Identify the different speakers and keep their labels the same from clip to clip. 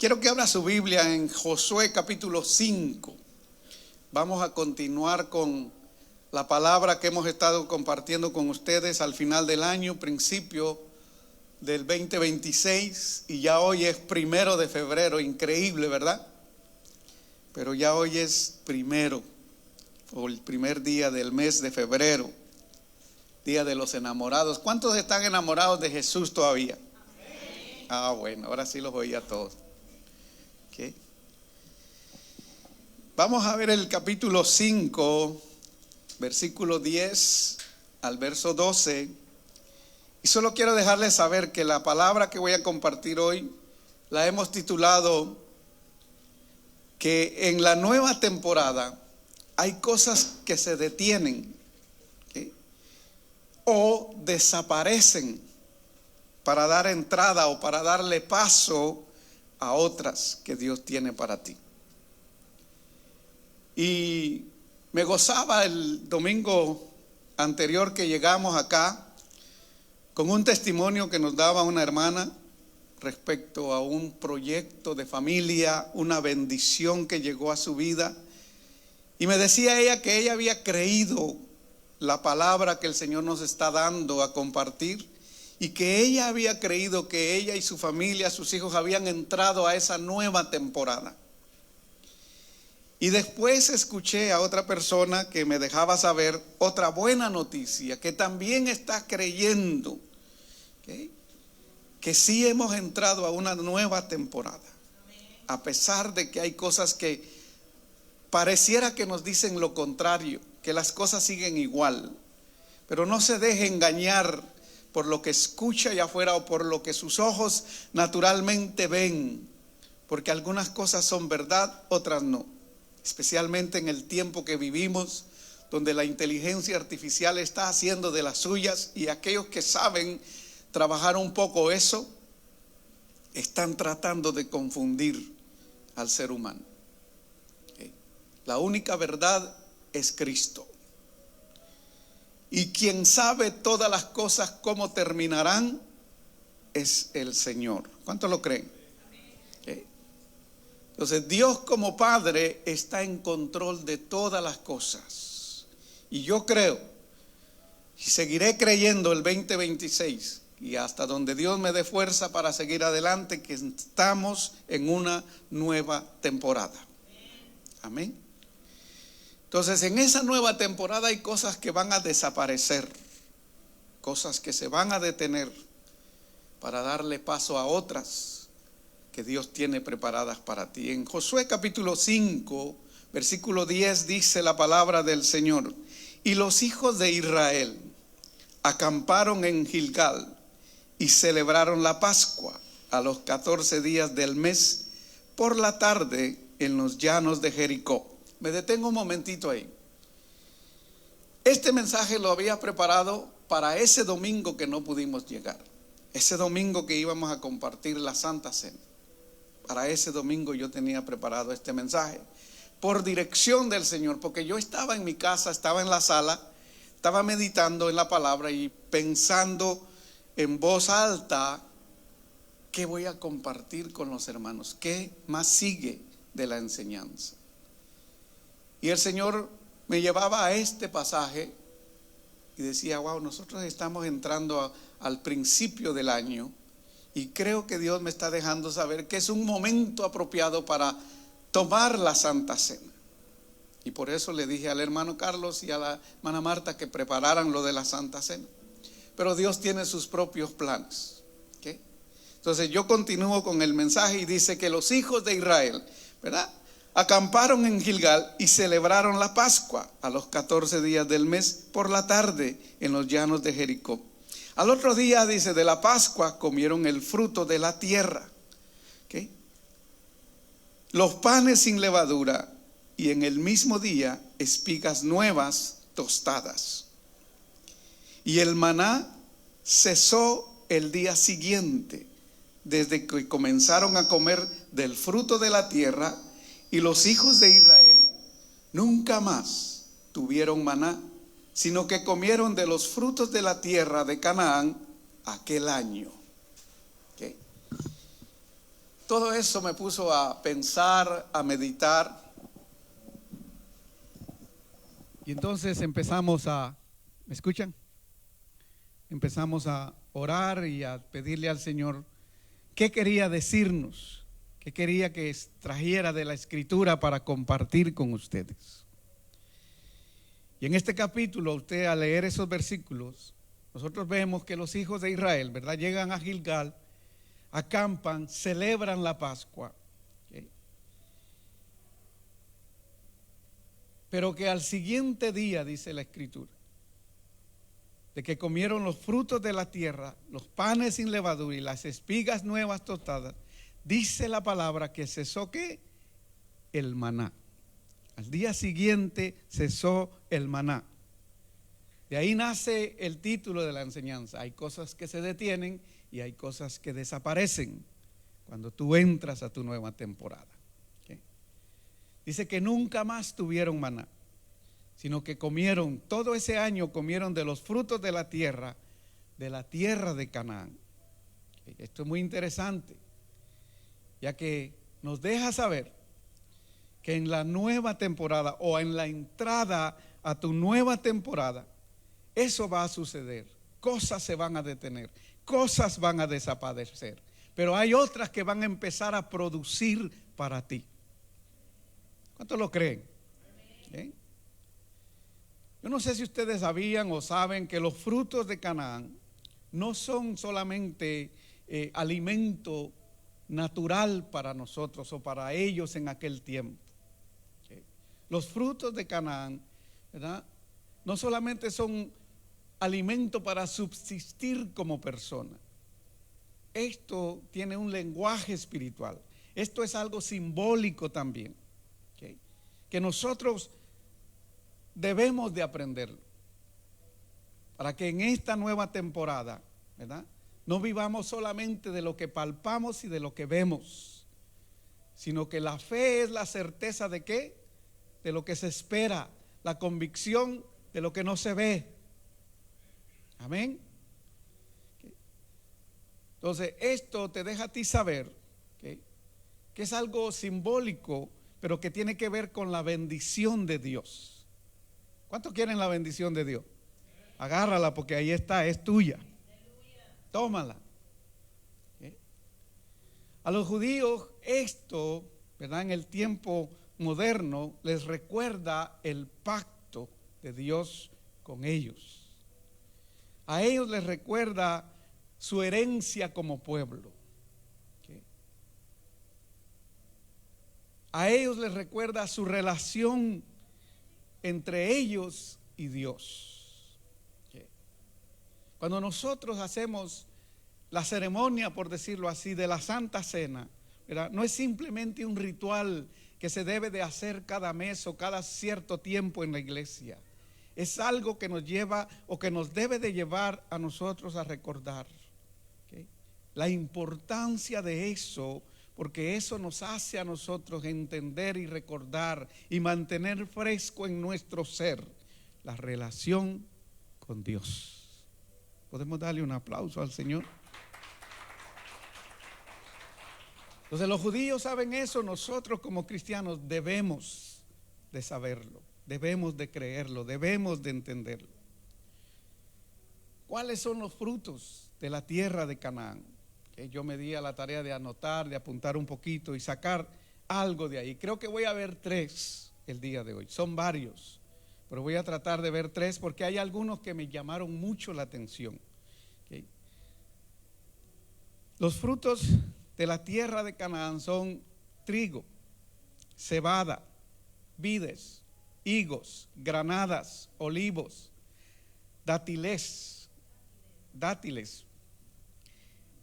Speaker 1: Quiero que abra su Biblia en Josué capítulo 5. Vamos a continuar con la palabra que hemos estado compartiendo con ustedes al final del año, principio del 2026, y ya hoy es 1 de febrero, increíble, ¿verdad? Pero ya hoy es primero, o el primer día del mes de febrero, día de los enamorados. ¿Cuántos están enamorados de Jesús todavía? Bueno, ahora sí los oí a todos. Okay. Vamos a ver el capítulo 5, versículo 10 al verso 12. Y solo quiero dejarles saber que la palabra que voy a compartir hoy la hemos titulado que en la nueva temporada hay cosas que se detienen, ¿okay?, o desaparecen para dar entrada o para darle paso a otras que Dios tiene para ti. Y me gozaba el domingo anterior que llegamos acá con un testimonio que nos daba una hermana respecto a un proyecto de familia, una bendición que llegó a su vida. Y me decía ella que ella había creído la palabra que el Señor nos está dando a compartir, y que ella había creído que ella y su familia, sus hijos, habían entrado a esa nueva temporada. Y después escuché a otra persona que me dejaba saber otra buena noticia, que también está creyendo, ¿okay?, que sí hemos entrado a una nueva temporada, a pesar de que hay cosas que pareciera que nos dicen lo contrario, que las cosas siguen igual. Pero no se deje engañar por lo que escucha allá afuera o por lo que sus ojos naturalmente ven, porque algunas cosas son verdad, otras no. Especialmente en el tiempo que vivimos, donde la inteligencia artificial está haciendo de las suyas, y aquellos que saben trabajar un poco eso, están tratando de confundir al ser humano. La única verdad es Cristo. Y quien sabe todas las cosas cómo terminarán es el Señor. ¿Cuántos lo creen? Entonces Dios como Padre está en control de todas las cosas. Y yo creo, y seguiré creyendo el 2026, y hasta donde Dios me dé fuerza para seguir adelante, que estamos en una nueva temporada. Amén. Entonces, en esa nueva temporada hay cosas que van a desaparecer, cosas que se van a detener para darle paso a otras que Dios tiene preparadas para ti. En Josué capítulo 5, versículo 10 dice la palabra del Señor: y los hijos de Israel acamparon en Gilgal y celebraron la Pascua a los 14 días del mes por la tarde en los llanos de Jericó. Me detengo un momentito ahí. Este mensaje lo había preparado para ese domingo que no pudimos llegar. Ese domingo que íbamos a compartir la Santa Cena. Para ese domingo yo tenía preparado este mensaje por dirección del Señor, porque yo estaba en mi casa, estaba en la sala, estaba meditando en la palabra y pensando en voz alta qué voy a compartir con los hermanos, qué más sigue de la enseñanza. Y el Señor me llevaba a este pasaje y decía: wow, nosotros estamos entrando al principio del año, y creo que Dios me está dejando saber que es un momento apropiado para tomar la Santa Cena. Y por eso le dije al hermano Carlos y a la hermana Marta que prepararan lo de la Santa Cena. Pero Dios tiene sus propios planes, ¿okay? Entonces yo continúo con el mensaje y dice que los hijos de Israel, ¿verdad?, acamparon en Gilgal y celebraron la Pascua a los 14 días del mes por la tarde en los llanos de Jericó. Al otro día, dice, de la Pascua comieron el fruto de la tierra, ¿okay?, los panes sin levadura, y en el mismo día espigas nuevas tostadas. Y el maná cesó el día siguiente, desde que comenzaron a comer del fruto de la tierra. Y los hijos de Israel nunca más tuvieron maná, sino que comieron de los frutos de la tierra de Canaán aquel año. ¿Okay? todo eso me puso a pensar, a meditar. Y entonces empezamos a, ¿me escuchan? Empezamos a orar y a pedirle al Señor qué quería decirnos, qué quería que extrajera de la Escritura para compartir con ustedes. Y en este capítulo, usted al leer esos versículos, nosotros vemos que los hijos de Israel, ¿verdad?, llegan a Gilgal, acampan, celebran la Pascua. ¿Okay? Pero que al siguiente día, dice la Escritura, de que comieron los frutos de la tierra, los panes sin levadura y las espigas nuevas tostadas, dice la palabra que cesó ¿qué? El maná. Al día siguiente cesó el maná. De ahí nace el título de la enseñanza. Hay cosas que se detienen y hay cosas que desaparecen cuando tú entras a tu nueva temporada. ¿Okay? Dice que nunca más tuvieron maná, sino que comieron, todo ese año comieron de los frutos de la tierra de Canaán. Esto es muy interesante, ya que nos deja saber que en la nueva temporada o en la entrada a tu nueva temporada, eso va a suceder. Cosas se van a detener, cosas van a desaparecer, pero hay otras que van a empezar a producir para ti. ¿Cuántos lo creen? ¿Eh? Yo no sé si ustedes sabían o saben que los frutos de Canaán no son solamente alimento natural para nosotros o para ellos en aquel tiempo. ¿Okay? Los frutos de Canaán, ¿verdad?, no solamente son alimento para subsistir como persona. Esto tiene un lenguaje espiritual. Esto es algo simbólico también. ¿Okay? Que nosotros debemos de aprenderlo para que en esta nueva temporada, ¿verdad?, no vivamos solamente de lo que palpamos y de lo que vemos, sino que la fe es la certeza de ¿qué? De lo que se espera, la convicción de lo que no se ve. Amén. Entonces esto te deja a ti saber que es algo simbólico, pero que tiene que ver con la bendición de Dios. ¿Cuántos quieren la bendición de Dios? Agárrala porque ahí está, es tuya. Tómala. ¿Okay? A los judíos esto, ¿verdad?, en el tiempo moderno les recuerda el pacto de Dios con ellos. A ellos les recuerda su herencia como pueblo. ¿Okay? A ellos les recuerda su relación entre ellos y Dios. ¿Okay? Cuando nosotros hacemos la ceremonia, por decirlo así, de la Santa Cena, ¿verdad?, no es simplemente un ritual que se debe de hacer cada mes o cada cierto tiempo en la iglesia. Es algo que nos lleva o que nos debe de llevar a nosotros a recordar, ¿okay?, la importancia de eso, porque eso nos hace a nosotros entender y recordar y mantener fresco en nuestro ser la relación con Dios. ¿Podemos darle un aplauso al Señor? Entonces los judíos saben eso, nosotros como cristianos debemos de saberlo, debemos de creerlo, debemos de entenderlo. ¿Cuáles son los frutos de la tierra de Canaán? Que yo me di a la tarea de anotar, de apuntar un poquito y sacar algo de ahí. Creo que voy a ver 3 el día de hoy, son varios, pero voy a tratar de ver 3 porque hay algunos que me llamaron mucho la atención. ¿Okay? Los frutos de la tierra de Canaán son trigo, cebada, vides, higos, granadas, olivos, dátiles.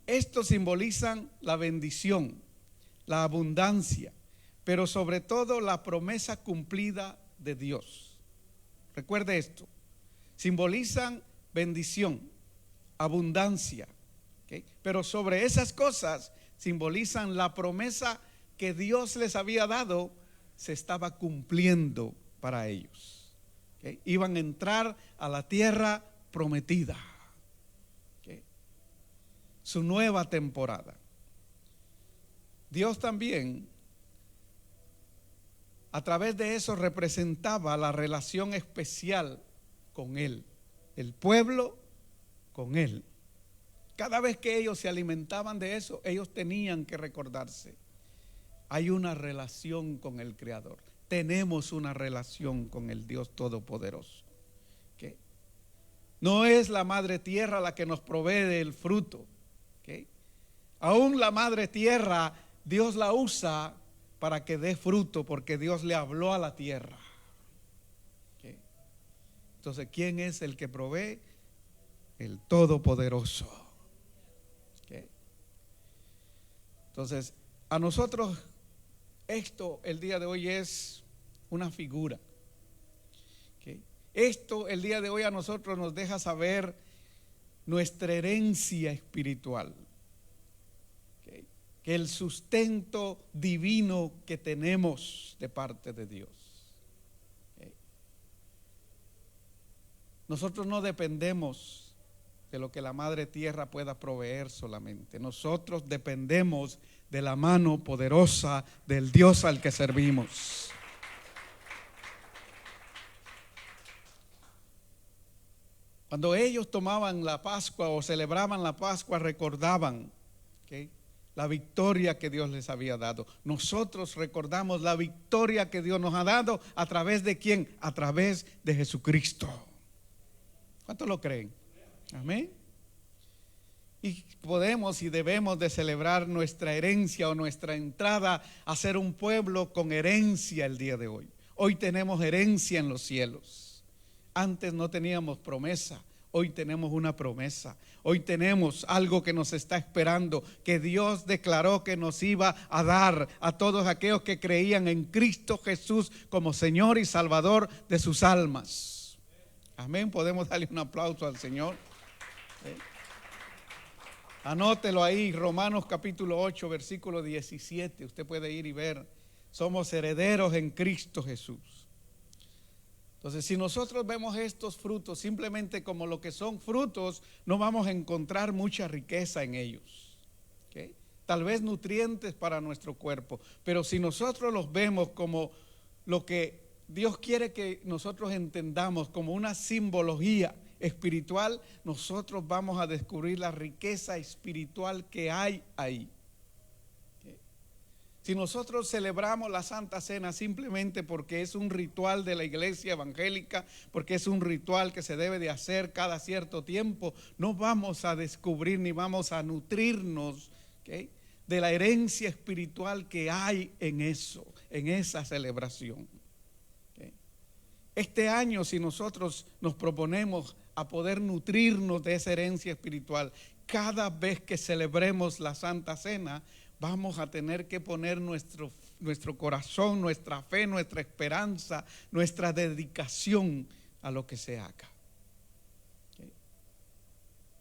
Speaker 1: Estos simbolizan la bendición, la abundancia, pero sobre todo la promesa cumplida de Dios. Recuerde esto, simbolizan bendición, abundancia, ¿okay?, pero sobre esas cosas simbolizan la promesa que Dios les había dado, se estaba cumpliendo para ellos. ¿Okay? Iban a entrar a la tierra prometida. ¿Okay? Su nueva temporada. Dios también, a través de eso, representaba la relación especial con Él, el pueblo con Él. Cada vez que ellos se alimentaban de eso, ellos tenían que recordarse: hay una relación con el Creador. Tenemos una relación con el Dios Todopoderoso. ¿Okay? No es la madre tierra la que nos provee el fruto. ¿Okay? Aún la madre tierra, Dios la usa para que dé fruto, porque Dios le habló a la tierra. ¿Okay? Entonces, ¿quién es el que provee? El Todopoderoso. ¿Okay? Entonces, a nosotros esto el día de hoy es una figura. ¿Okay? Esto el día de hoy a nosotros nos deja saber nuestra herencia espiritual. ¿Okay? Que el sustento divino que tenemos de parte de Dios. ¿Okay? Nosotros no dependemos de lo que la madre tierra pueda proveer solamente. Nosotros dependemos de la mano poderosa del Dios al que servimos. Cuando ellos tomaban la Pascua o celebraban la Pascua, recordaban, ¿okay?, la victoria que Dios les había dado. Nosotros recordamos la victoria que Dios nos ha dado. ¿A través de quién? A través de Jesucristo. ¿Cuántos lo creen? Amén. Y podemos y debemos de celebrar nuestra herencia o nuestra entrada a ser un pueblo con herencia el día de hoy. Hoy tenemos herencia en los cielos. Antes no teníamos promesa, hoy tenemos una promesa. Hoy tenemos algo que nos está esperando, que Dios declaró que nos iba a dar a todos aquellos que creían en Cristo Jesús como Señor y Salvador de sus almas. Amén. Podemos darle un aplauso al Señor. Anótelo ahí, Romanos capítulo 8, versículo 17. Usted puede ir y ver. Somos herederos en Cristo Jesús. Entonces, si nosotros vemos estos frutos simplemente como lo que son frutos, no vamos a encontrar mucha riqueza en ellos. ¿Okay? Tal vez nutrientes para nuestro cuerpo, pero si nosotros los vemos como lo que Dios quiere que nosotros entendamos, como una simbología espiritual, nosotros vamos a descubrir la riqueza espiritual que hay ahí. ¿Okay? Si nosotros celebramos la Santa Cena simplemente porque es un ritual de la iglesia evangélica, porque es un ritual que se debe de hacer cada cierto tiempo, no vamos a descubrir ni vamos a nutrirnos, ¿okay?, de la herencia espiritual que hay en eso, en esa celebración. ¿Okay? Este año, si nosotros nos proponemos a poder nutrirnos de esa herencia espiritual, cada vez que celebremos la Santa Cena, vamos a tener que poner nuestro corazón, nuestra fe, nuestra esperanza, nuestra dedicación a lo que se haga. ¿Okay?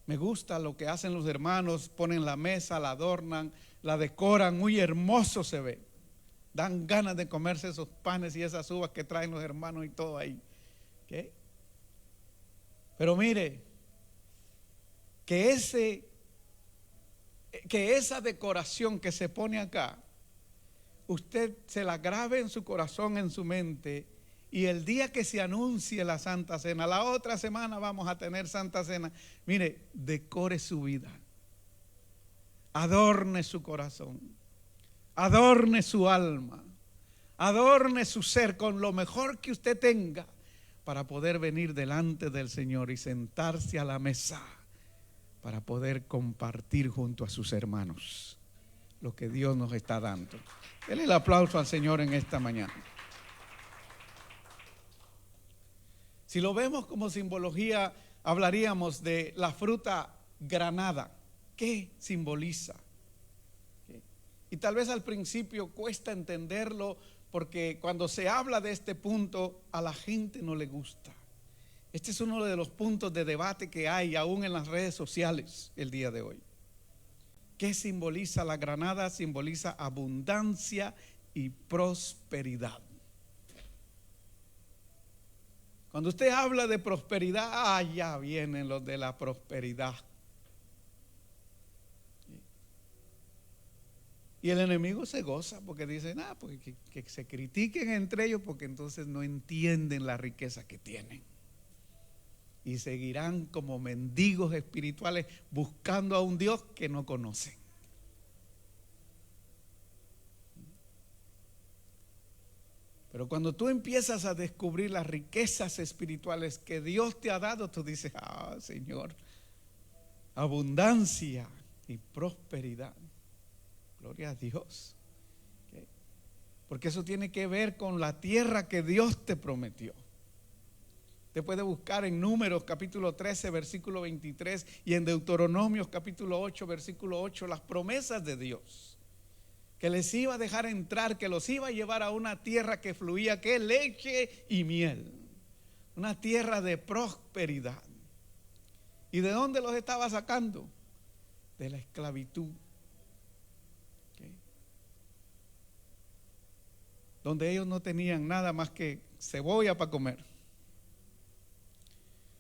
Speaker 1: Me gusta lo que hacen los hermanos, ponen la mesa, la adornan, la decoran, muy hermoso se ve. Dan ganas de comerse esos panes y esas uvas que traen los hermanos y todo ahí. ¿Okay? Pero mire, que esa decoración que se pone acá, usted se la grabe en su corazón, en su mente, y el día que se anuncie la Santa Cena, la otra semana vamos a tener Santa Cena, mire, decore su vida, adorne su corazón, adorne su alma, adorne su ser con lo mejor que usted tenga, para poder venir delante del Señor y sentarse a la mesa para poder compartir junto a sus hermanos lo que Dios nos está dando. Denle el aplauso al Señor en esta mañana. Si lo vemos como simbología, hablaríamos de la fruta granada. ¿Qué simboliza? Y tal vez al principio cuesta entenderlo, porque cuando se habla de este punto a la gente no le gusta. Este es uno de los puntos de debate que hay aún en las redes sociales el día de hoy. ¿Qué simboliza la granada? Simboliza abundancia y prosperidad. Cuando usted habla de prosperidad, ya vienen los de la prosperidad. Y el enemigo se goza porque dice, porque que se critiquen entre ellos, porque entonces no entienden la riqueza que tienen. Y seguirán como mendigos espirituales buscando a un Dios que no conocen. Pero cuando tú empiezas a descubrir las riquezas espirituales que Dios te ha dado, tú dices, Señor, abundancia y prosperidad. Gloria a Dios. Porque eso tiene que ver con la tierra que Dios te prometió. Usted puede buscar en Números capítulo 13 versículo 23 y en Deuteronomios capítulo 8 versículo 8 las promesas de Dios. Que les iba a dejar entrar, que los iba a llevar a una tierra que fluía, que leche y miel. Una tierra de prosperidad. ¿Y de dónde los estaba sacando? De la esclavitud. Donde ellos no tenían nada más que cebolla para comer.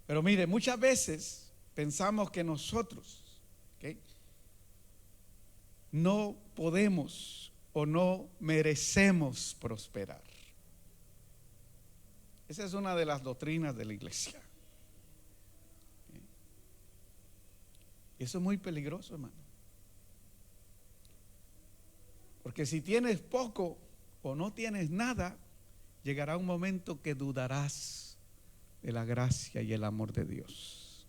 Speaker 1: Pero mire, muchas veces pensamos que nosotros no podemos o no merecemos prosperar. Esa es una de las doctrinas de la iglesia. Eso es muy peligroso, hermano. Porque si tienes poco o no tienes nada, llegará un momento que dudarás de la gracia y el amor de Dios.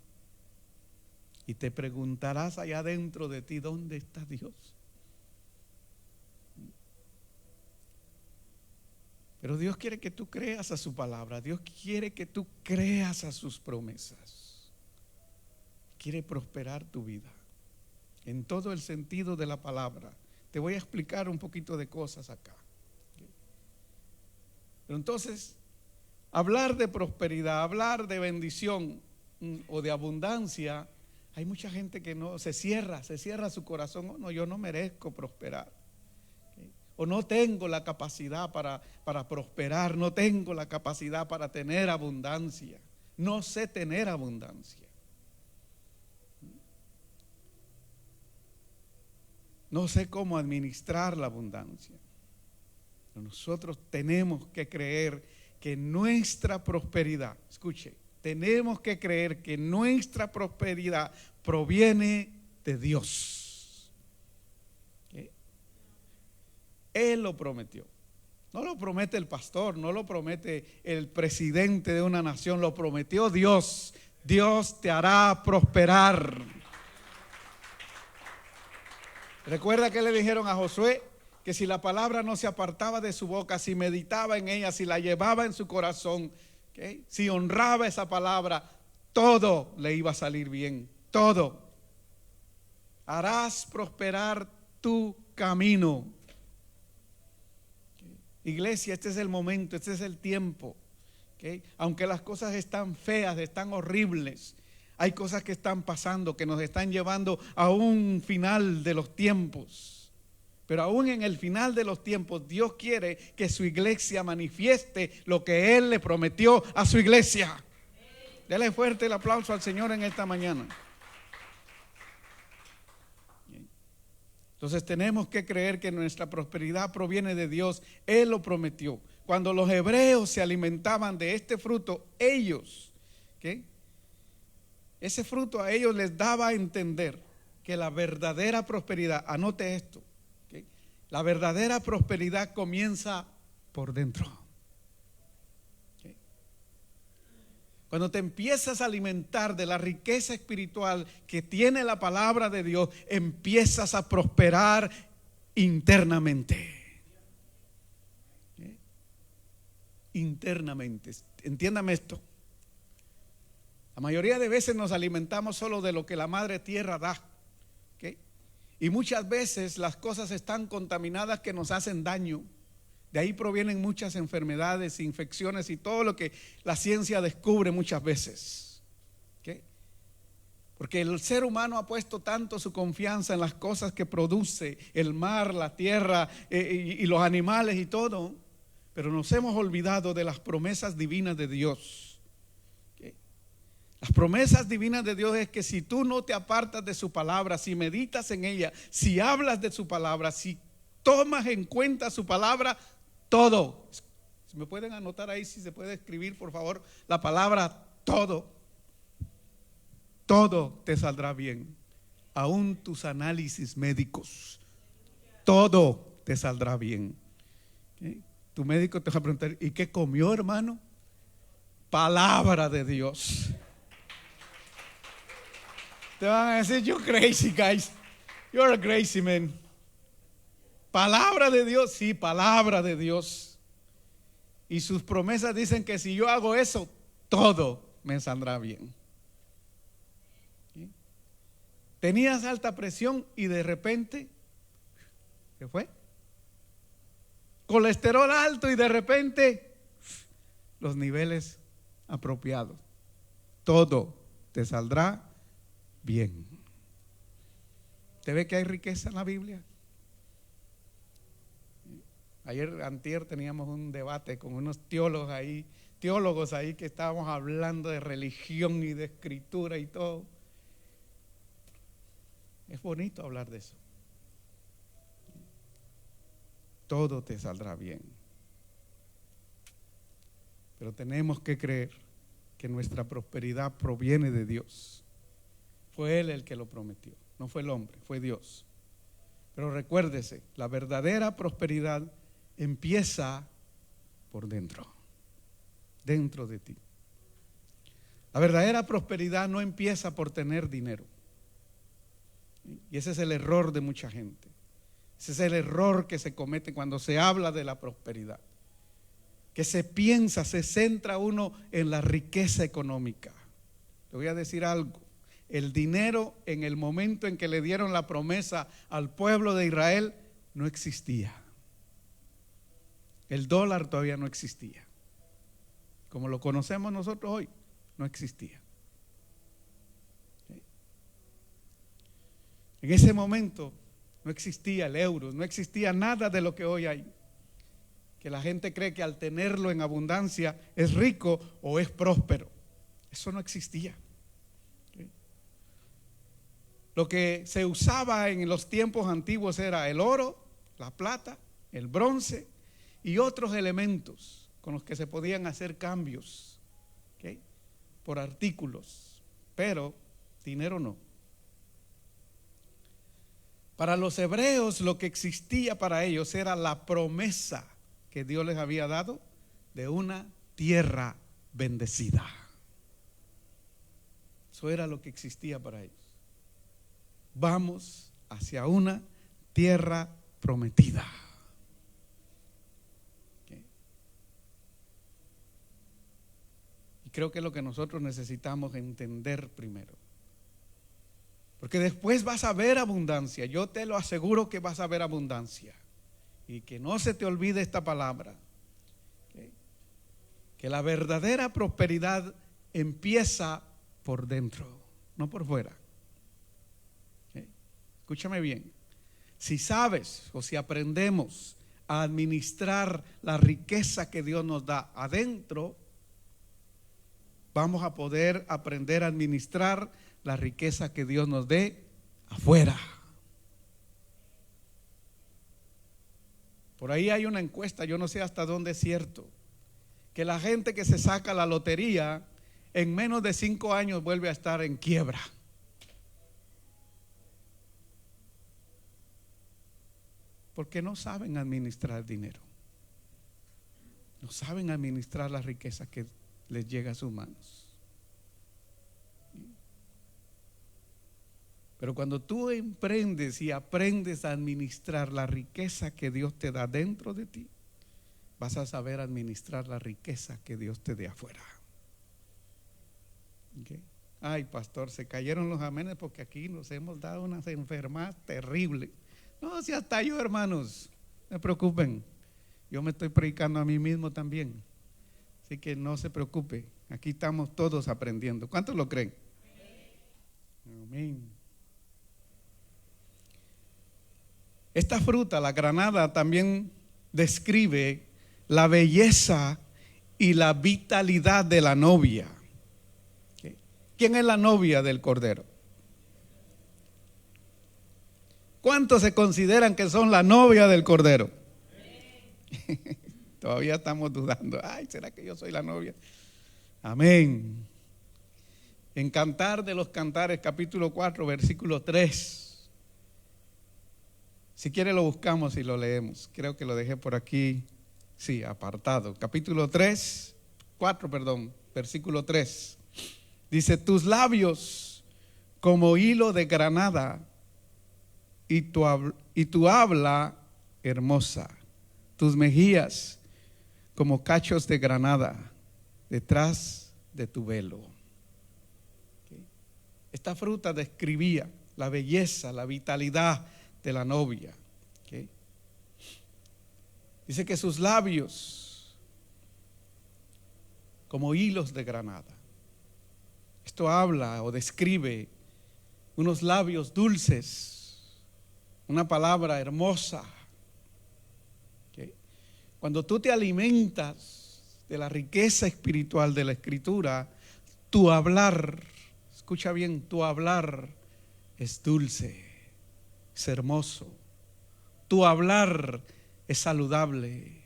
Speaker 1: Y te preguntarás allá dentro de ti, ¿dónde está Dios? Pero Dios quiere que tú creas a su palabra. Dios quiere que tú creas a sus promesas. Quiere prosperar tu vida en todo el sentido de la palabra. Te voy a explicar un poquito de cosas acá. Pero entonces, hablar de prosperidad, hablar de bendición o de abundancia, hay mucha gente que no se cierra su corazón. No, yo no merezco prosperar. O no tengo la capacidad para prosperar, no tengo la capacidad para tener abundancia. No sé tener abundancia. No sé cómo administrar la abundancia. Nosotros tenemos que creer que nuestra prosperidad, escuche, tenemos que creer que nuestra prosperidad proviene de Dios. ¿Okay? Él lo prometió. No lo promete el pastor, no lo promete el presidente de una nación, lo prometió Dios. Dios te hará prosperar. ¿Recuerda que le dijeron a Josué? Que si la palabra no se apartaba de su boca, si meditaba en ella, si la llevaba en su corazón, si honraba esa palabra, todo le iba a salir bien, todo. Harás prosperar tu camino. Iglesia, este es el momento, este es el tiempo. Aunque las cosas están feas, están horribles, hay cosas que están pasando, que nos están llevando a un final de los tiempos. Pero aún en el final de los tiempos, Dios quiere que su iglesia manifieste lo que Él le prometió a su iglesia. Dele fuerte el aplauso al Señor en esta mañana. Entonces tenemos que creer que nuestra prosperidad proviene de Dios. Él lo prometió. Cuando los hebreos se alimentaban de este fruto, ellos, ese fruto a ellos les daba a entender que la verdadera prosperidad, anote esto, la verdadera prosperidad comienza por dentro. Cuando te empiezas a alimentar de la riqueza espiritual que tiene la palabra de Dios, empiezas a prosperar internamente. Internamente. Entiéndame esto. La mayoría de veces nos alimentamos solo de lo que la madre tierra da. Y muchas veces las cosas están contaminadas que nos hacen daño. De ahí provienen muchas enfermedades, infecciones y todo lo que la ciencia descubre muchas veces. Porque el ser humano ha puesto tanto su confianza en las cosas que produce el mar, la tierra y los animales y todo, pero nos hemos olvidado de las promesas divinas de Dios. Las promesas divinas de Dios es que si tú no te apartas de su palabra, si meditas en ella, si hablas de su palabra, si tomas en cuenta su palabra, todo. Si me pueden anotar ahí, si se puede escribir, por favor, la palabra todo. Todo te saldrá bien. Aún tus análisis médicos, todo te saldrá bien. ¿Okay? Tu médico te va a preguntar, ¿y qué comió, hermano? Palabra de Dios. Te van a decir, you're crazy, guys. You're a crazy man. Palabra de Dios, sí, palabra de Dios. Y sus promesas dicen que si yo hago eso, todo me saldrá bien. ¿Sí? Tenías alta presión y de repente, ¿qué fue? Colesterol alto y de repente, los niveles apropiados. Todo te saldrá bien. ¿Te ve que hay riqueza en la Biblia? Ayer, antier, teníamos un debate con unos teólogos ahí que estábamos hablando de religión y de escritura y todo. Es bonito hablar de eso. Todo te saldrá bien. Pero tenemos que creer que nuestra prosperidad proviene de Dios. Fue Él el que lo prometió, no fue el hombre, fue Dios. Pero recuérdese, la verdadera prosperidad empieza por dentro de ti. La verdadera prosperidad no empieza por tener dinero. Y ese es el error de mucha gente. Ese es el error que se comete cuando se habla de la prosperidad. Que se piensa, se centra uno en la riqueza económica. Le voy a decir algo. El dinero, en el momento en que le dieron la promesa al pueblo de Israel, no existía. El dólar todavía no existía. Como lo conocemos nosotros hoy, no existía. ¿Sí? En ese momento no existía el euro, no existía nada de lo que hoy hay. Que la gente cree que al tenerlo en abundancia es rico o es próspero. Eso no existía. ¿Sí? Lo que se usaba en los tiempos antiguos era el oro, la plata, el bronce y otros elementos con los que se podían hacer cambios, ¿okay?, por artículos, pero dinero no. Para los hebreos lo que existía para ellos era la promesa que Dios les había dado de una tierra bendecida. Eso era lo que existía para ellos. Vamos hacia una tierra prometida. ¿Okay? Y creo que es lo que nosotros necesitamos entender primero. Porque después vas a ver abundancia. Yo te lo aseguro que vas a ver abundancia. Y que no se te olvide esta palabra. ¿Okay? Que la verdadera prosperidad empieza por dentro, no por fuera. ¿Okay? Escúchame bien. Si sabes o si aprendemos a administrar la riqueza que Dios nos da adentro, vamos a poder aprender a administrar la riqueza que Dios nos dé afuera. Por ahí hay una encuesta, yo no sé hasta dónde es cierto, que la gente que se saca la lotería en menos de 5 años vuelve a estar en quiebra. Porque no saben administrar dinero. No saben administrar la riqueza que les llega a sus manos. Pero cuando tú emprendes y aprendes a administrar la riqueza que Dios te da dentro de ti, vas a saber administrar la riqueza que Dios te dé afuera. ¿Okay? Ay, pastor, se cayeron los amenes porque aquí nos hemos dado unas enfermas terribles. No, si hasta yo, hermanos, no se preocupen. Yo me estoy predicando a mí mismo también. Así que no se preocupe. Aquí estamos todos aprendiendo. ¿Cuántos lo creen? Amén. Esta fruta, la granada, también describe la belleza y la vitalidad de la novia. ¿Quién es la novia del Cordero? ¿Cuántos se consideran que son la novia del Cordero? Todavía estamos dudando. Ay, ¿será que yo soy la novia? Amén. En Cantar de los Cantares, capítulo 4, versículo 3. Si quiere lo buscamos y lo leemos. Creo que lo dejé por aquí. Sí, apartado. Capítulo 4, versículo 3. Dice, tus labios como hilo de granada y tu habla hermosa. Tus mejillas como cachos de granada detrás de tu velo. Esta fruta describía la belleza, la vitalidad de la novia. Dice que sus labios como hilos de granada. Esto habla o describe unos labios dulces, una palabra hermosa. Cuando tú te alimentas de la riqueza espiritual de la Escritura, tu hablar, escucha bien, tu hablar es dulce, es hermoso. Tu hablar es saludable.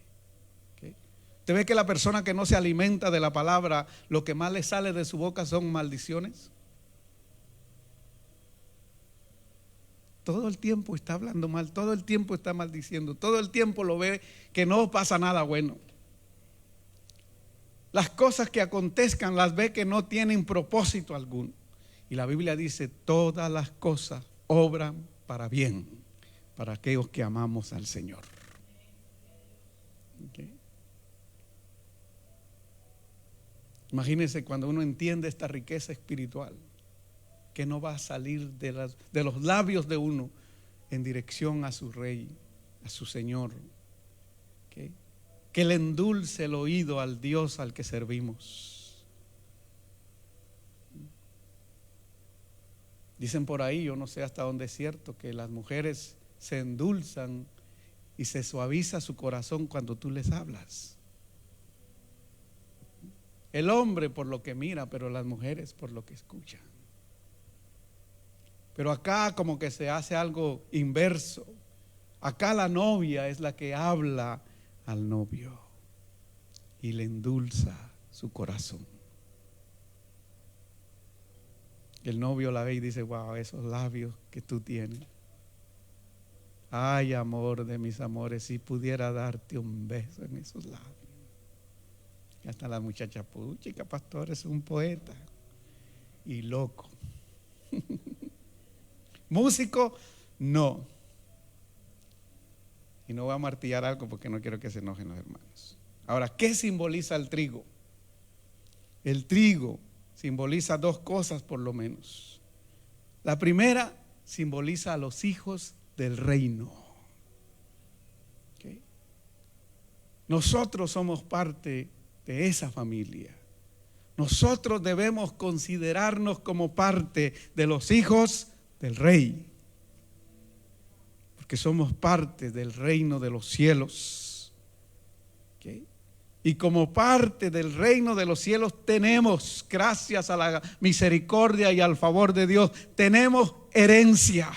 Speaker 1: ¿Usted ve que la persona que no se alimenta de la palabra, lo que más le sale de su boca son maldiciones? Todo el tiempo está hablando mal, todo el tiempo está maldiciendo, todo el tiempo lo ve que no pasa nada bueno. Las cosas que acontezcan las ve que no tienen propósito alguno. Y la Biblia dice, todas las cosas obran para bien, para aquellos que amamos al Señor. ¿Okay? Imagínense cuando uno entiende esta riqueza espiritual, que no va a salir de los labios de uno en dirección a su Rey, a su Señor. ¿Okay? Que le endulce el oído al Dios al que servimos. Dicen por ahí, yo no sé hasta dónde es cierto, que las mujeres se endulzan y se suaviza su corazón cuando tú les hablas. El hombre por lo que mira, pero las mujeres por lo que escuchan. Pero acá como que se hace algo inverso. Acá la novia es la que habla al novio y le endulza su corazón. El novio la ve y dice, wow, esos labios que tú tienes. Ay, amor de mis amores, si pudiera darte un beso en esos labios. Y hasta la muchacha, puchica, pastor, es un poeta y loco. Músico, no. Y no voy a martillar algo porque no quiero que se enojen los hermanos. Ahora, ¿qué simboliza el trigo? El trigo simboliza dos cosas por lo menos. La primera simboliza a los hijos del reino. ¿Okay? Nosotros somos parte de esa familia. Nosotros debemos considerarnos como parte de los hijos del Rey, porque somos parte del reino de los cielos. ¿Okay? Y como parte del reino de los cielos tenemos, gracias a la misericordia y al favor de Dios, tenemos herencia.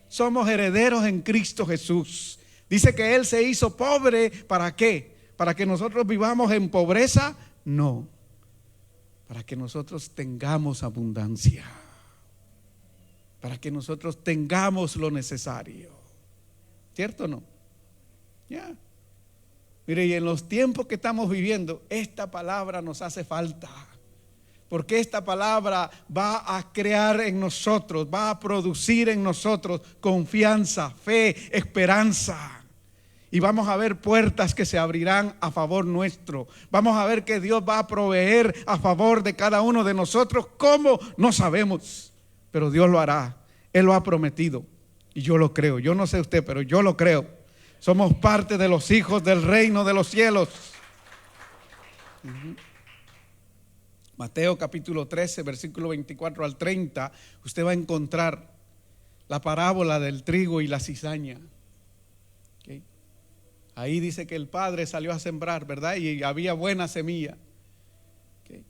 Speaker 1: Somos herederos en Cristo Jesús. Dice que Él se hizo pobre, ¿para qué? ¿Para que nosotros vivamos en pobreza? No, para que nosotros tengamos abundancia, para que nosotros tengamos lo necesario. ¿Cierto o no? Ya. Mire, y en los tiempos que estamos viviendo, esta palabra nos hace falta. Porque esta palabra va a crear en nosotros, va a producir en nosotros confianza, fe, esperanza. Y vamos a ver puertas que se abrirán a favor nuestro. Vamos a ver que Dios va a proveer a favor de cada uno de nosotros. ¿Cómo? No sabemos, pero Dios lo hará. Él lo ha prometido y yo lo creo. Yo no sé usted, pero yo lo creo. Somos parte de los hijos del reino de los cielos. Mateo capítulo 13, versículo 24 al 30, usted va a encontrar la parábola del trigo y la cizaña. ¿Okay? Ahí dice que el padre salió a sembrar, ¿verdad? Y había buena semilla. ¿Okay?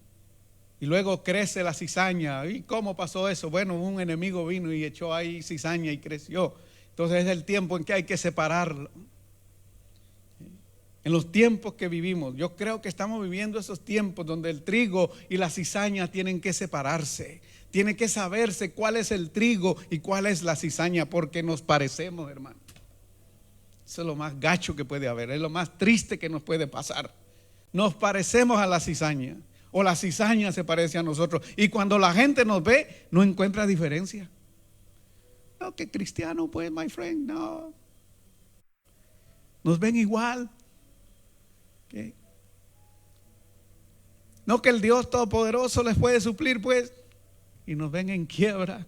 Speaker 1: Y luego crece la cizaña. ¿Y cómo pasó eso? Bueno, un enemigo vino y echó ahí cizaña y creció. Entonces es el tiempo en que hay que separarlo. En los tiempos que vivimos, yo creo que estamos viviendo esos tiempos donde el trigo y la cizaña tienen que separarse. Tiene que saberse cuál es el trigo y cuál es la cizaña, porque nos parecemos, hermano. Eso es lo más gacho que puede haber, es lo más triste que nos puede pasar. Nos parecemos a la cizaña, o la cizaña se parece a nosotros. Y cuando la gente nos ve, no encuentra diferencia. No, que cristiano, pues, my friend, no. Nos ven igual. ¿Qué? No, que el Dios Todopoderoso les puede suplir, pues, y nos ven en quiebra.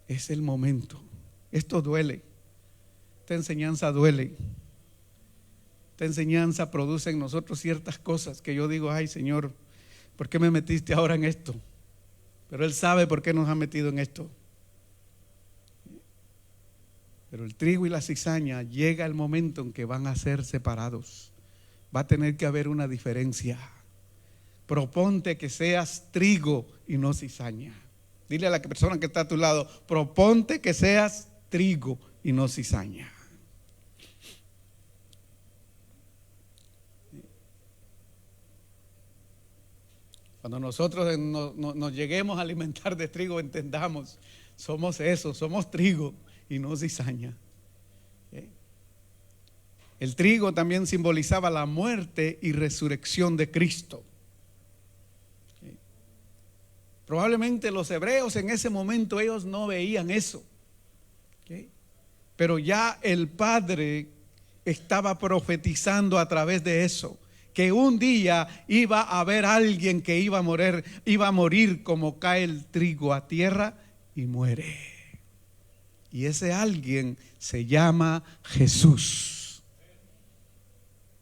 Speaker 1: Es el momento. Esto duele. Esta enseñanza duele. Esta enseñanza produce en nosotros ciertas cosas que yo digo, ay Señor, ¿por qué me metiste ahora en esto? Pero Él sabe por qué nos ha metido en esto. Pero el trigo y la cizaña, llega el momento en que van a ser separados. Va a tener que haber una diferencia. Proponte que seas trigo y no cizaña. Dile a la persona que está a tu lado, proponte que seas trigo y no cizaña. Cuando nosotros nos lleguemos a alimentar de trigo, entendamos, somos eso, somos trigo y no cizaña. El trigo también simbolizaba la muerte y resurrección de Cristo. Probablemente los hebreos en ese momento ellos no veían eso. Pero ya el Padre estaba profetizando a través de eso, que un día iba a haber alguien que iba a morir como cae el trigo a tierra y muere. Y ese alguien se llama Jesús.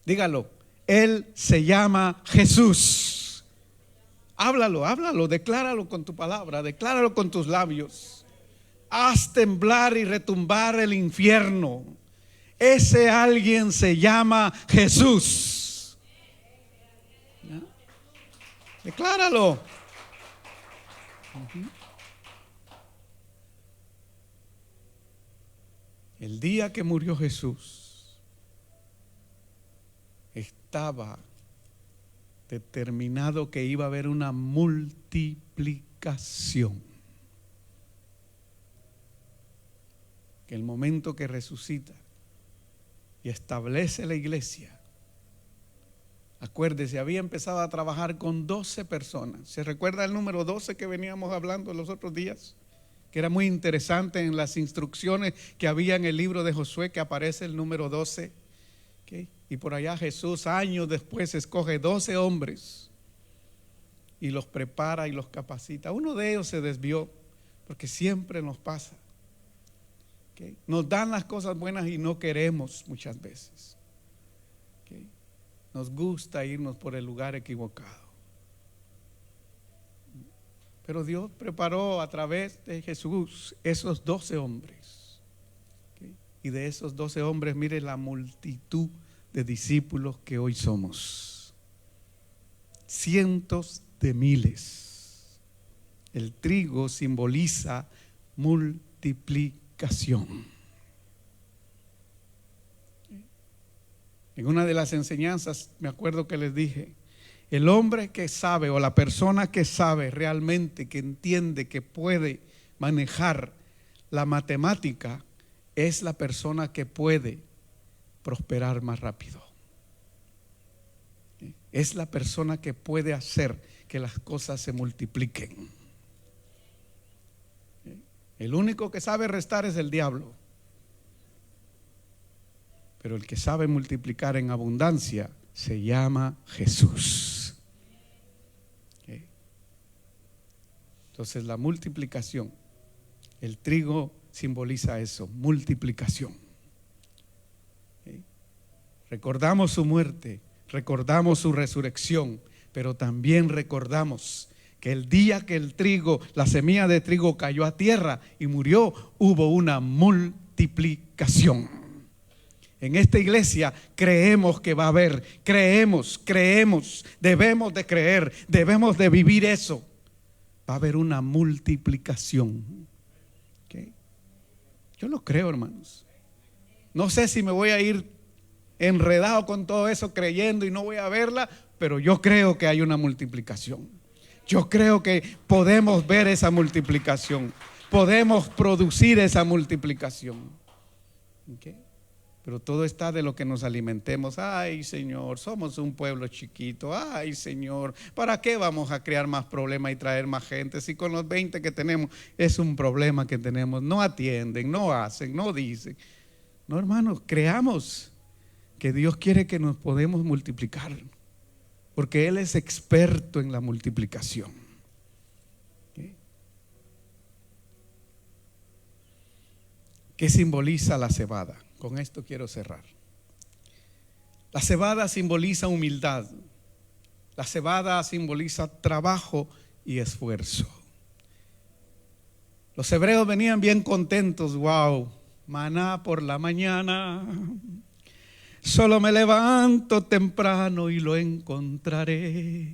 Speaker 1: Dígalo, Él se llama Jesús. Háblalo, decláralo con tu palabra, decláralo con tus labios. Haz temblar y retumbar el infierno. Ese alguien se llama Jesús. ¿Ya? Decláralo. El día que murió Jesús, estaba determinado que iba a haber una multiplicación. Que el momento que resucita y establece la iglesia, acuérdese, había empezado a trabajar con 12 personas. ¿Se recuerda el número 12 que veníamos hablando los otros días? Que era muy interesante en las instrucciones que había en el libro de Josué, que aparece el número 12. ¿Okay? Y por allá Jesús años después escoge 12 hombres y los prepara y los capacita. Uno de ellos se desvió, porque siempre nos pasa. ¿Okay? Nos dan las cosas buenas y no queremos muchas veces. ¿Okay? Nos gusta irnos por el lugar equivocado. Pero Dios preparó a través de Jesús esos 12 hombres. ¿Okay? Y de esos 12 hombres, mire la multitud de discípulos que hoy somos. Cientos de miles. El trigo simboliza multiplicación. En una de las enseñanzas me acuerdo que les dije, el hombre que sabe, o la persona que sabe realmente, que entiende, que puede manejar la matemática, es la persona que puede prosperar más rápido. Es la persona que puede hacer que las cosas se multipliquen. El único que sabe restar es el diablo. Pero el que sabe multiplicar en abundancia se llama Jesús. Entonces la multiplicación, el trigo simboliza eso, multiplicación. Recordamos su muerte, recordamos su resurrección, pero también recordamos que el día que el trigo, la semilla de trigo cayó a tierra y murió, hubo una multiplicación. En esta iglesia creemos que va a haber, creemos, debemos de creer, debemos de vivir eso. va a haber una multiplicación. ¿Okay? Yo lo creo, hermanos. No sé si me voy a ir enredado con todo eso creyendo y no voy a verla, pero yo creo que hay una multiplicación. Yo creo que podemos ver esa multiplicación. Podemos producir esa multiplicación. ¿Okay? Pero todo está de lo que nos alimentemos. Ay, Señor, somos un pueblo chiquito. Ay, Señor, ¿para qué vamos a crear más problemas y traer más gente? Si con los 20 que tenemos es un problema que tenemos. No atienden, no hacen, no dicen. No, hermanos, creamos que Dios quiere que nos podemos multiplicar. Porque Él es experto en la multiplicación. ¿Okay? ¿Qué simboliza la cebada? Con esto quiero cerrar. La cebada simboliza humildad. La cebada simboliza trabajo y esfuerzo. Los hebreos venían bien contentos. Wow, maná por la mañana. Solo me levanto temprano y lo encontraré.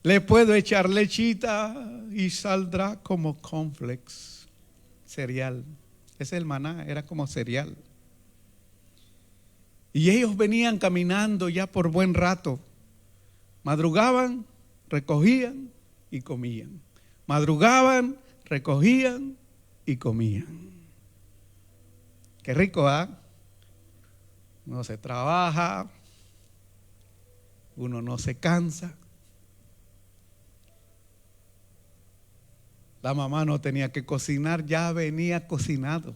Speaker 1: Le puedo echar lechita y saldrá como cornflakes, cereal. Ese es el maná, era como cereal. Y ellos venían caminando ya por buen rato. Madrugaban, recogían y comían. Madrugaban, recogían y comían. Qué rico, ¿ah? No se trabaja, uno no se cansa. La mamá no tenía que cocinar, ya venía cocinado,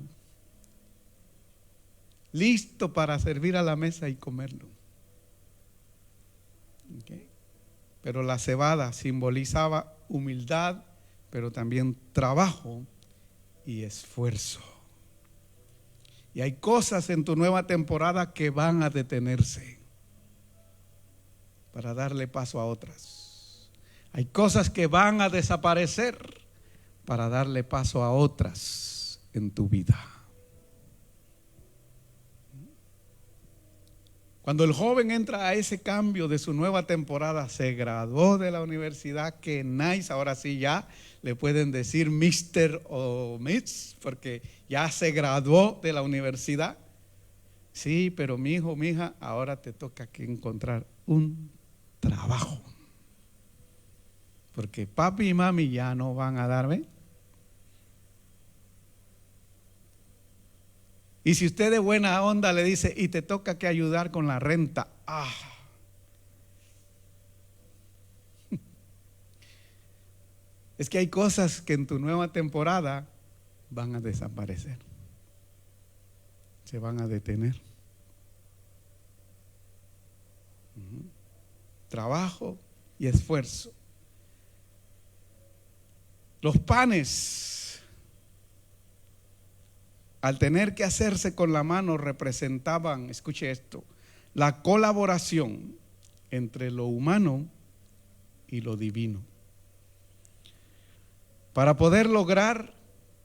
Speaker 1: listo para servir a la mesa y comerlo. ¿Okay? Pero la cebada simbolizaba humildad, pero también trabajo y esfuerzo. Y hay cosas en tu nueva temporada que van a detenerse para darle paso a otras. Hay cosas que van a desaparecer para darle paso a otras en tu vida. Cuando el joven entra a ese cambio de su nueva temporada, se graduó de la universidad, que nice, ahora sí ya le pueden decir Mr. o Miss, porque ya se graduó de la universidad. Sí, pero mi hijo, mi hija, ahora te toca que encontrar un trabajo. Porque papi y mami ya no van a darme. Y si usted de buena onda le dice, y te toca que ayudar con la renta. Es que hay cosas que en tu nueva temporada van a desaparecer. Se van a detener. Trabajo y esfuerzo. Los panes, al tener que hacerse con la mano, representaban, escuche esto, la colaboración entre lo humano y lo divino, para poder lograr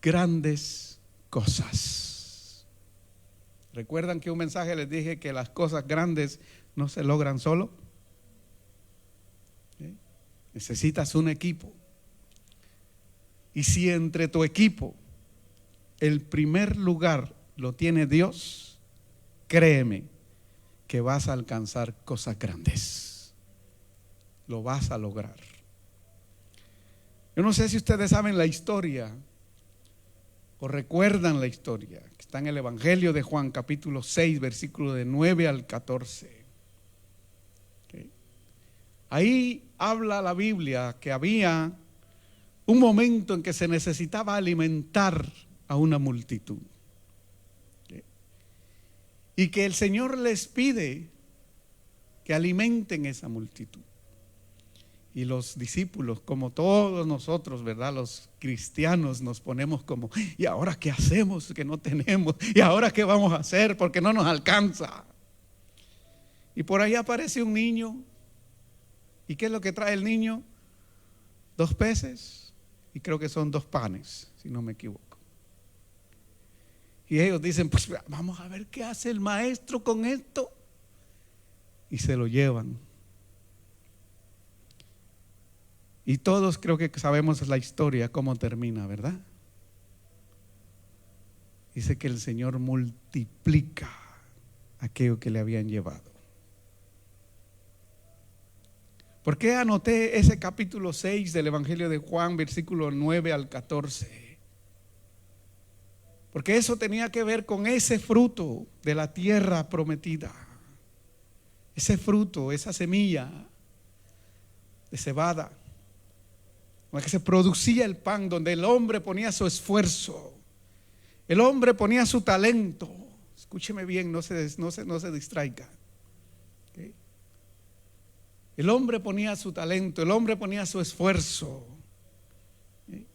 Speaker 1: grandes cosas. ¿Recuerdan que un mensaje les dije que las cosas grandes no se logran solo? Necesitas un equipo. Y si entre tu equipo el primer lugar lo tiene Dios, créeme que vas a alcanzar cosas grandes. Lo vas a lograr. Yo no sé si ustedes saben la historia o recuerdan la historia que está en el Evangelio de Juan, capítulo 6, versículo de 9 al 14. ¿Okay? Ahí habla la Biblia que había un momento en que se necesitaba alimentar a una multitud. ¿Okay? Y que el Señor les pide que alimenten esa multitud. Y los discípulos, como todos nosotros, ¿verdad? Los cristianos nos ponemos como, ¿y ahora qué hacemos que no tenemos? ¿Y ahora qué vamos a hacer porque no nos alcanza? Y por ahí aparece un niño. ¿Y qué es lo que trae el niño? 2 peces y creo que son 2 panes, si no me equivoco. Y ellos dicen, pues vamos a ver qué hace el maestro con esto. Y se lo llevan. Y todos creo que sabemos la historia, cómo termina, ¿verdad? Dice que el Señor multiplica aquello que le habían llevado. ¿Por qué anoté ese capítulo 6 del Evangelio de Juan, versículo 9 al 14? Porque eso tenía que ver con ese fruto de la tierra prometida. Ese fruto, esa semilla de cebada, con la que se producía el pan, donde el hombre ponía su esfuerzo, el hombre ponía su talento. Escúcheme bien, no se distraiga. ¿Okay? El hombre ponía su talento, el hombre ponía su esfuerzo. ¿Okay?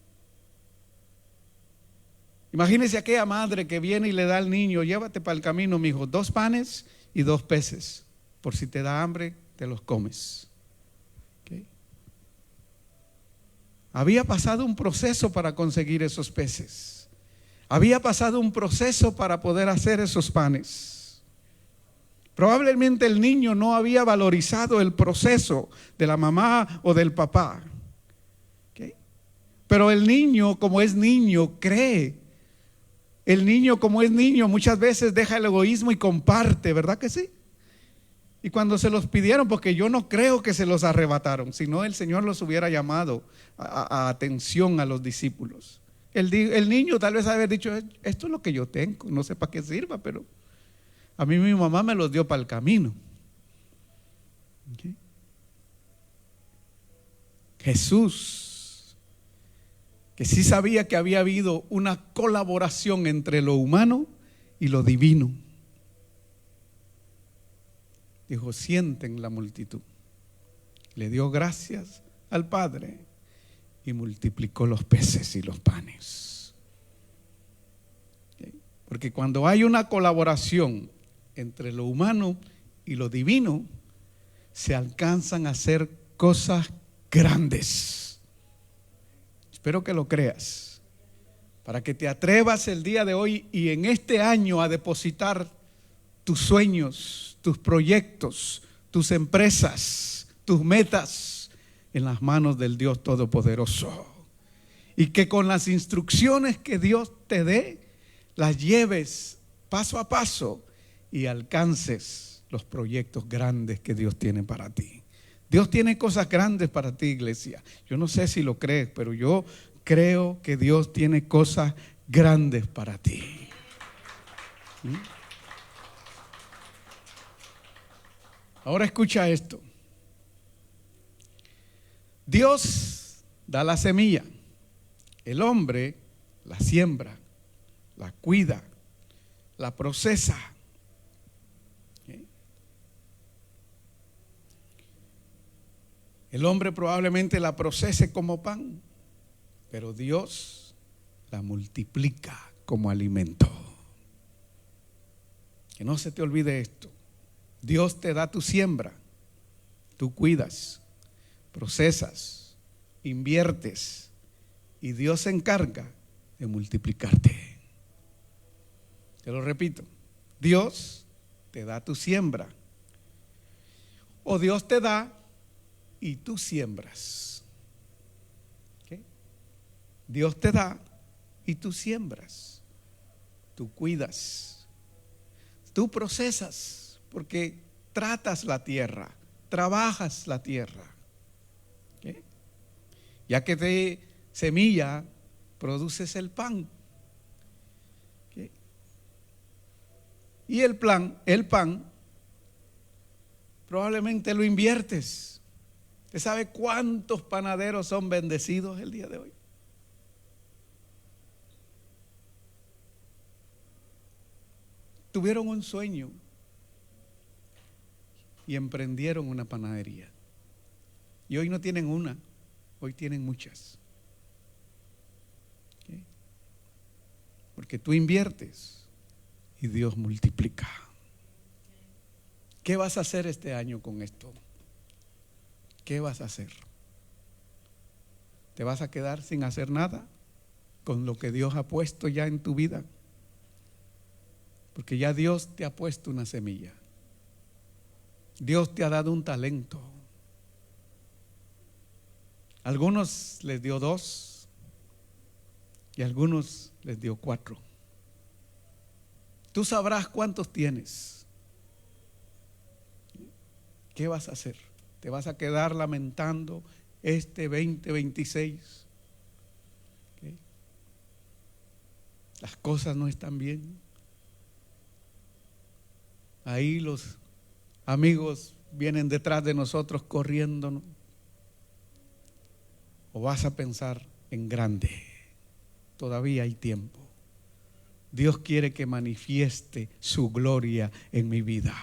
Speaker 1: Imagínese aquella madre que viene y le da al niño: llévate para el camino, mi hijo, 2 panes y 2 peces. Por si te da hambre, te los comes. ¿Okay? Había pasado un proceso para conseguir esos peces. Había pasado un proceso para poder hacer esos panes. Probablemente el niño no había valorizado el proceso de la mamá o del papá. ¿Okay? Pero el niño, como es niño, cree. El niño, como es niño, muchas veces deja el egoísmo y comparte, ¿verdad que sí? Y cuando se los pidieron, porque yo no creo que se los arrebataron, sino el Señor los hubiera llamado a atención a los discípulos. El niño tal vez haber dicho: esto es lo que yo tengo, no sé para qué sirva, pero a mí mi mamá me los dio para el camino. ¿Okay? Jesús, que sí sabía que había habido una colaboración entre lo humano y lo divino, dijo: sienten la multitud. Le dio gracias al Padre y multiplicó los peces y los panes. ¿Okay? Porque cuando hay una colaboración entre lo humano y lo divino, se alcanzan a hacer cosas grandes. Espero que lo creas, para que te atrevas el día de hoy y en este año a depositar tus sueños, tus proyectos, tus empresas, tus metas en las manos del Dios Todopoderoso. Y que con las instrucciones que Dios te dé, las lleves paso a paso y alcances los proyectos grandes que Dios tiene para ti. Dios tiene cosas grandes para ti, iglesia. Yo no sé si lo crees, pero yo creo que Dios tiene cosas grandes para ti. Ahora escucha esto. Dios da la semilla, el hombre la siembra, la cuida, la procesa. ¿Okay? El hombre probablemente la procese como pan, pero Dios la multiplica como alimento. Que no se te olvide esto. Dios te da tu siembra, tú cuidas, procesas, inviertes y Dios se encarga de multiplicarte. Te lo repito: Dios te da tu siembra, o Dios te da y tú siembras. ¿Okay? Dios te da y tú siembras, tú cuidas, tú procesas, porque tratas la tierra, trabajas la tierra. ¿Okay? Ya que de semilla produces el pan. ¿Okay? Y el pan probablemente lo inviertes. ¿Usted sabe cuántos panaderos son bendecidos el día de hoy? Tuvieron un sueño y emprendieron una panadería. Y hoy no tienen una, hoy tienen muchas. ¿Okay? Porque tú inviertes y Dios multiplica. ¿Qué vas a hacer este año con esto? ¿Qué vas a hacer? ¿Te vas a quedar sin hacer nada con lo que Dios ha puesto ya en tu vida? Porque ya Dios te ha puesto una semilla. Dios te ha dado un talento. Algunos les dio 2 y a algunos les dio 4. Tú sabrás cuántos tienes. ¿Qué vas a hacer? ¿Te vas a quedar lamentando este 2026? ¿Okay? Las cosas no están bien. Ahí los amigos vienen detrás de nosotros corriéndonos. ¿O vas a pensar en grande? Todavía hay tiempo. Dios quiere que manifieste su gloria en mi vida.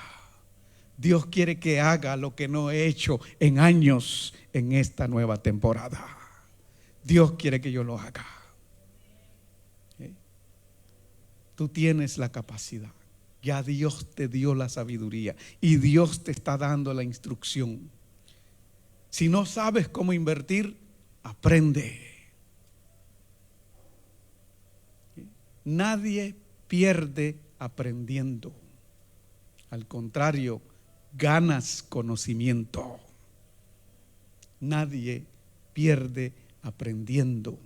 Speaker 1: Dios quiere que haga lo que no he hecho en años en esta nueva temporada. Dios quiere que yo lo haga. ¿Okay? Tú tienes la capacidad. Ya Dios te dio la sabiduría y Dios te está dando la instrucción. Si no sabes cómo invertir, aprende. Nadie pierde aprendiendo. Al contrario, ganas conocimiento. Nadie pierde aprendiendo.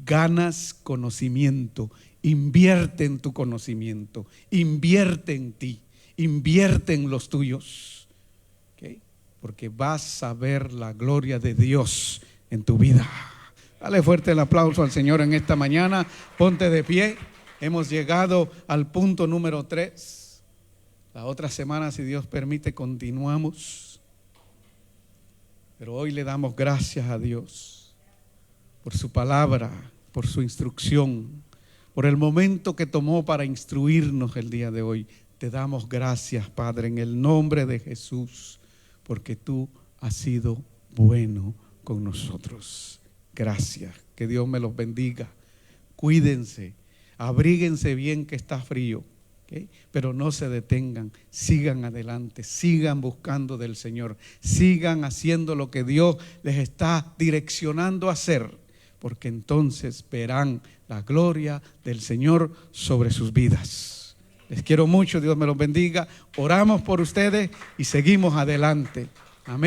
Speaker 1: Ganas conocimiento. Invierte en tu conocimiento. Invierte en ti. Invierte en los tuyos. ¿Okay? Porque vas a ver la gloria de Dios en tu vida. Dale fuerte el aplauso al Señor en esta mañana. Ponte de pie. Hemos llegado al punto número 3. La otra semana, si Dios permite, continuamos. Pero hoy le damos gracias a Dios por su palabra, por su instrucción, por el momento que tomó para instruirnos el día de hoy. Te damos gracias, Padre, en el nombre de Jesús, porque tú has sido bueno con nosotros. Gracias. Que Dios me los bendiga. Cuídense, abríguense bien que está frío. ¿Okay? Pero no se detengan, sigan adelante, sigan buscando del Señor, sigan haciendo lo que Dios les está direccionando a hacer, porque entonces verán la gloria del Señor sobre sus vidas. Les quiero mucho, Dios me los bendiga. Oramos por ustedes y seguimos adelante. Amén.